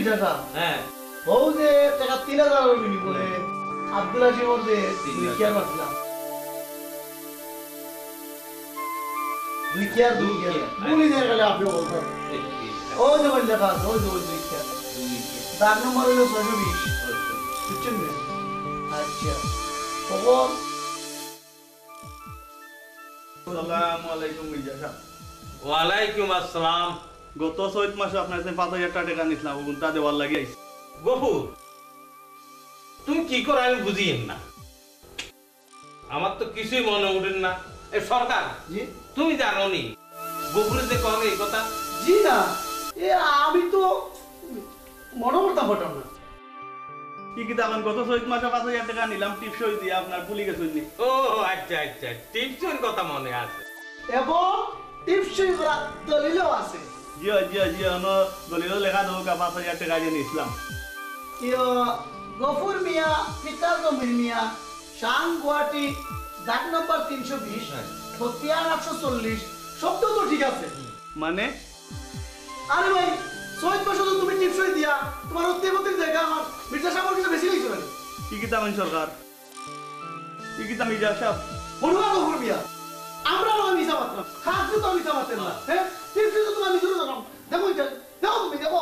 মির্জা সাহেব হ্যাঁ ও যে টাকা 3000 বিনিময়ে আব্দুল হাশিম মধ্যে দুইকিয়ার মারছিলাম দুইকিয়ার বলি দিয়ে গেলে আপনি বলতেন ও যে বললে লেখা আছে ওই যে ওই দুইকিয়ার দাগ নম্বর হলো 620 বুঝছেন না আচ্ছা খবর আসসালামু আলাইকুম মির্জা সাহেব। ওয়ালাইকুম আসসালাম। গত 6 মাসে আপনার কাছে 5000 টাকা নিছিলাম ওগুনটা দেওয়ার লাগি আইছি। গফুর তুমি কি করে আমি বুঝি না, আমার তো কিছুই মনে উঠেন না। এই সরকার জি তুমি জানো নি গফুরের যে করে এই কথা? জি না এ আমি তো মনে করতাম বটন না কি কি দাম গত 6 মাসে 5000 টাকা নিলাম টিপসই দিয়ে আপনার ভুলি গেছেন নি? ও আচ্ছা আচ্ছা, টিপসের কথা মনে আছে। এবং টিপসই করা দলিলও আছে। জি জি জি অনো দলিল লেখা দাও 5000 টাকা দিয়ে নিছিলাম। ইয়ো গফুর মিয়া পিতা জমির মিয়া শান গুয়াহাটি দাগ নম্বর 320 বতিয়ান 840 শব্দ তো ঠিক আছে মানে আরে ভাই 6 মাস তো তুমি টিপসই দিয়া তোমার উত্তেমতির জায়গা আমার মির্জা সাহেবের কিছু বেশি হইছে মানে কি কি দাম সরকার কি কি দাম মির্জা সাহেব বলবা গফুর মিয়া আমরা আমি মিছা মাত্র খাস তো আমি মিছা মাত্র না হ্যাঁ টিপসই তো তুমি জুড়ে দাও দেখো এটা দাও তুমি দেখো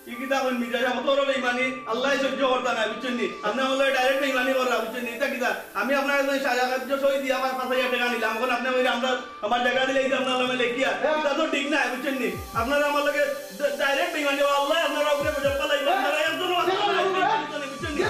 কি কি দাম মির্জা সাহেব তোর বেঈমানি আল্লাহ সহ্য করতা না বুঝছেন নি? আপনি বলে ডাইরেক্ট বেঈমানি করা বুঝছেন নি? এটা কি দা আমি আপনার কাছে সাহায্য সই দিয়ে আমার 5000 টাকা নিলাম এখন আপনি বলে আমরা আমার জায়গা দিলে এই আপনার নামে লেখিয়া এটা তো ঠিক না বুঝছেন নি? আপনারা আমার লগে ডাইরেক্ট বেঈমানি আল্লাহ আপনারা উপরে গজব পালাইবেন আপনারা একজন বুঝছেন নি?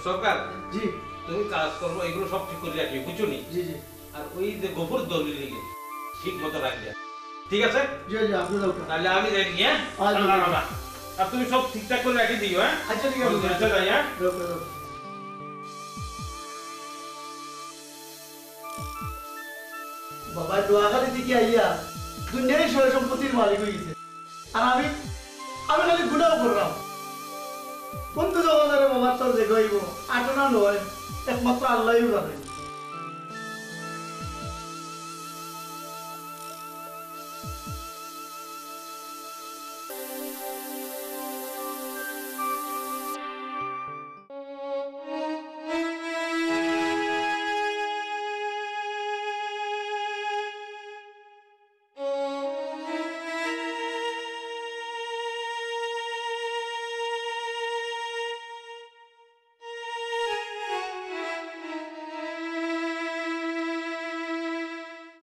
সরকার জি তুমি কাজ করবো এগুলো সব ঠিক করে রাখি বুঝছো নি? জি জি আর ওই যে গোবর দলিল ঠিক মতো রাখবে, ঠিক আছে? জি জি আপনি দাও তাহলে আমি যাই হ্যাঁ। আর তুমি সব ঠিকঠাক করে রাখি দিও হ্যাঁ। আচ্ছা ঠিক আছে আচ্ছা যাই হ্যাঁ। বাবা দোয়াখালি থেকে আইয়া দুনিয়ারই সয় সম্পত্তির মালিক হয়ে গেছে আর আমি খালি গুণাও করলাম বন্ধু জগতের বাবার তোর যে গইব আটনা নয় একমাত্র আল্লাহই জানে।